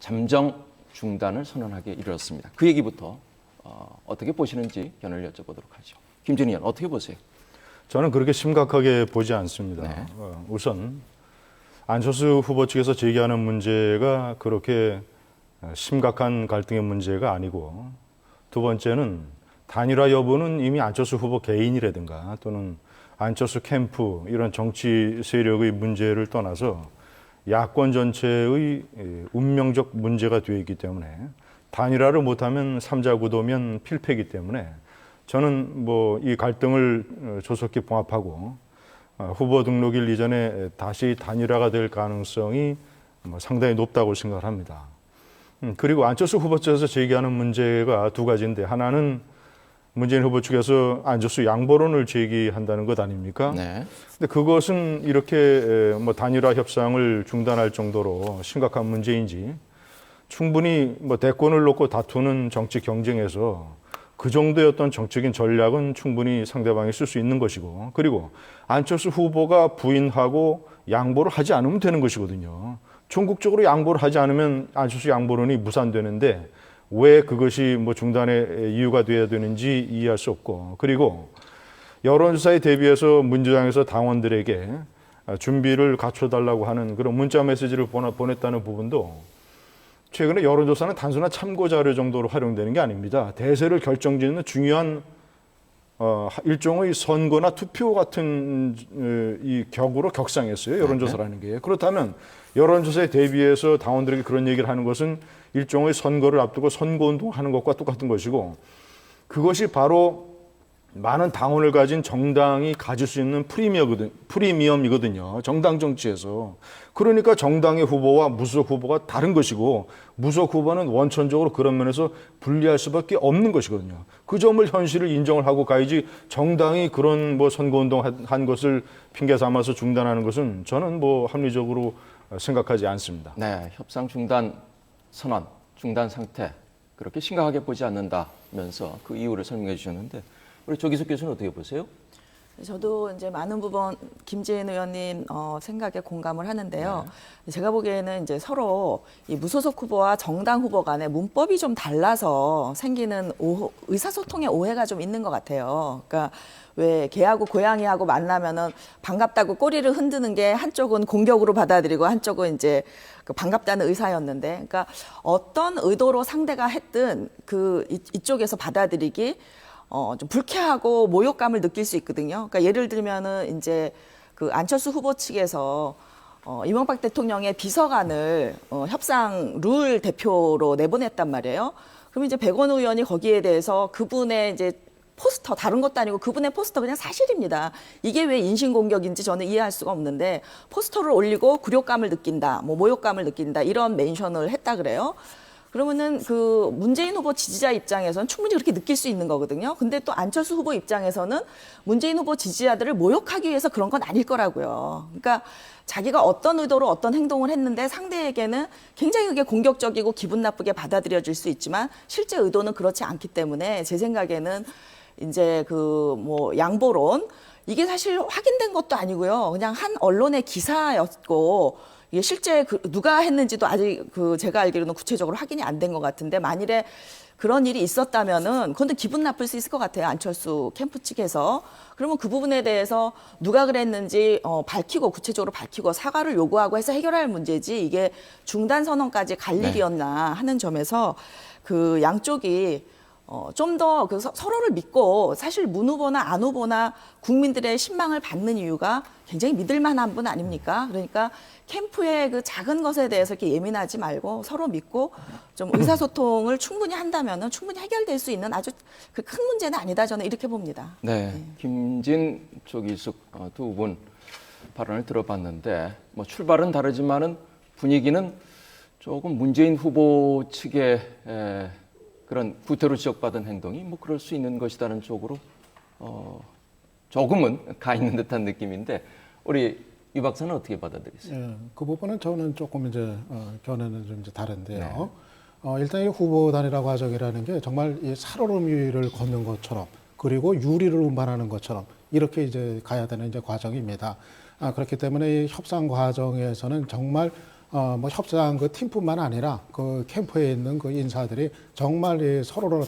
잠정 중단을 선언하게 이르렀습니다. 그 얘기부터 어떻게 보시는지 견해를 여쭤보도록 하죠. 김진희 의원 어떻게 보세요? 저는 그렇게 심각하게 보지 않습니다. 네. 우선 안철수 후보 측에서 제기하는 문제가 그렇게 심각한 갈등의 문제가 아니고, 두 번째는 단일화 여부는 이미 안철수 후보 개인이라든가 또는 안철수 캠프 이런 정치 세력의 문제를 떠나서 야권 전체의 운명적 문제가 되어 있기 때문에, 단일화를 못하면 삼자 구도면 필패이기 때문에 저는 뭐 이 갈등을 조속히 봉합하고 후보 등록일 이전에 다시 단일화가 될 가능성이 상당히 높다고 생각을 합니다. 그리고 안철수 후보 측에서 제기하는 문제가 두 가지인데, 하나는 문재인 후보 측에서 안철수 양보론을 제기한다는 것 아닙니까? 네. 근데 그것은 이렇게 뭐 단일화 협상을 중단할 정도로 심각한 문제인지, 충분히 뭐 대권을 놓고 다투는 정치 경쟁에서 그 정도의 어떤 정치적인 전략은 충분히 상대방이 쓸 수 있는 것이고, 그리고 안철수 후보가 부인하고 양보를 하지 않으면 되는 것이거든요. 전국적으로 양보를 하지 않으면 안철수 양보론이 무산되는데 왜 그것이 뭐 중단의 이유가 되어야 되는지 이해할 수 없고, 그리고 여론조사에 대비해서 민주당에서 당원들에게 준비를 갖춰달라고 하는 그런 문자 메시지를 보냈다는 부분도, 최근에 여론조사는 단순한 참고 자료 정도로 활용되는 게 아닙니다. 대세를 결정짓는 중요한 일종의 선거나 투표 같은 이 격으로 격상했어요. 여론조사라는 게. 그렇다면 여론조사에 대비해서 당원들에게 그런 얘기를 하는 것은 일종의 선거를 앞두고 선거운동하는 것과 똑같은 것이고, 그것이 바로 많은 당원을 가진 정당이 가질 수 있는 프리미엄이거든요. 정당 정치에서. 그러니까 정당의 후보와 무소속 후보가 다른 것이고, 무소속 후보는 원천적으로 그런 면에서 불리할 수밖에 없는 것이거든요. 그 점을 현실을 인정을 하고 가야지, 정당이 그런 뭐 선거운동 한 것을 핑계 삼아서 중단하는 것은 저는 뭐 합리적으로 생각하지 않습니다. 네, 협상 중단 선언, 중단 상태 그렇게 심각하게 보지 않는다면서 그 이유를 설명해 주셨는데, 우리 조기숙 교수는 어떻게 보세요? 저도 이제 많은 부분 김재인 의원님 생각에 공감을 하는데요. 제가 보기에는 이제 서로 이 무소속 후보와 정당 후보 간의 문법이 좀 달라서 생기는 의사소통의 오해가 좀 있는 것 같아요. 그러니까 왜 개하고 고양이하고 만나면은 반갑다고 꼬리를 흔드는 게 한쪽은 공격으로 받아들이고 한쪽은 이제 그 반갑다는 의사였는데, 그러니까 어떤 의도로 상대가 했든 그 이쪽에서 받아들이기 좀 불쾌하고 모욕감을 느낄 수 있거든요. 그러니까 예를 들면은 이제 그 안철수 후보 측에서 이명박 대통령의 비서관을 협상 룰 대표로 내보냈단 말이에요. 그럼 이제 백원우 의원이 거기에 대해서 그분의 이제 포스터, 다른 것도 아니고 그분의 포스터 그냥 사실입니다. 이게 왜 인신공격인지 저는 이해할 수가 없는데, 포스터를 올리고 굴욕감을 느낀다, 뭐 모욕감을 느낀다, 이런 멘션을 했다 그래요. 그러면은 그 문재인 후보 지지자 입장에서는 충분히 그렇게 느낄 수 있는 거거든요. 근데 또 안철수 후보 입장에서는 문재인 후보 지지자들을 모욕하기 위해서 그런 건 아닐 거라고요. 그러니까 자기가 어떤 의도로 어떤 행동을 했는데 상대에게는 굉장히 그게 공격적이고 기분 나쁘게 받아들여질 수 있지만 실제 의도는 그렇지 않기 때문에, 제 생각에는 이제 그 뭐 양보론, 이게 사실 확인된 것도 아니고요. 그냥 한 언론의 기사였고, 이게 실제 누가 했는지도 아직 제가 알기로는 구체적으로 확인이 안 된 것 같은데, 만일에 그런 일이 있었다면은 그건 기분 나쁠 수 있을 것 같아요. 안철수 캠프 측에서. 그러면 그 부분에 대해서 누가 그랬는지 밝히고, 구체적으로 밝히고 사과를 요구하고 해서 해결할 문제지, 이게 중단 선언까지 갈 일이었나 하는 점에서 그 양쪽이 좀 더 서로를 믿고, 사실 문 후보나 안 후보나 국민들의 신망을 받는 이유가 굉장히 믿을 만한 분 아닙니까? 그러니까 캠프의 그 작은 것에 대해서 이렇게 예민하지 말고 서로 믿고 좀 의사소통을 충분히 한다면은 충분히 해결될 수 있는 아주 그 큰 문제는 아니다, 저는 이렇게 봅니다. 네, 김진, 조기숙 두 분 발언을 들어봤는데, 뭐 출발은 다르지만은 분위기는 조금 문재인 후보 측의 그런 구태로 지적받은 행동이 뭐 그럴 수 있는 것이다는 쪽으로 조금은 가 있는 듯한 느낌인데, 우리 유 박사는 어떻게 받아들이세요? 예, 그 부분은 저는 조금 이제 견해는 좀 이제 다른데요. 일단 이 후보 단일화 과정이라는 게 정말 이 살얼음 위를 걷는 것처럼, 그리고 유리를 운반하는 것처럼 이렇게 이제 가야 되는 이제 과정입니다. 그렇기 때문에 이 협상 과정에서는 정말 뭐 협상 그 팀뿐만 아니라 그 캠프에 있는 그 인사들이 정말 이 서로를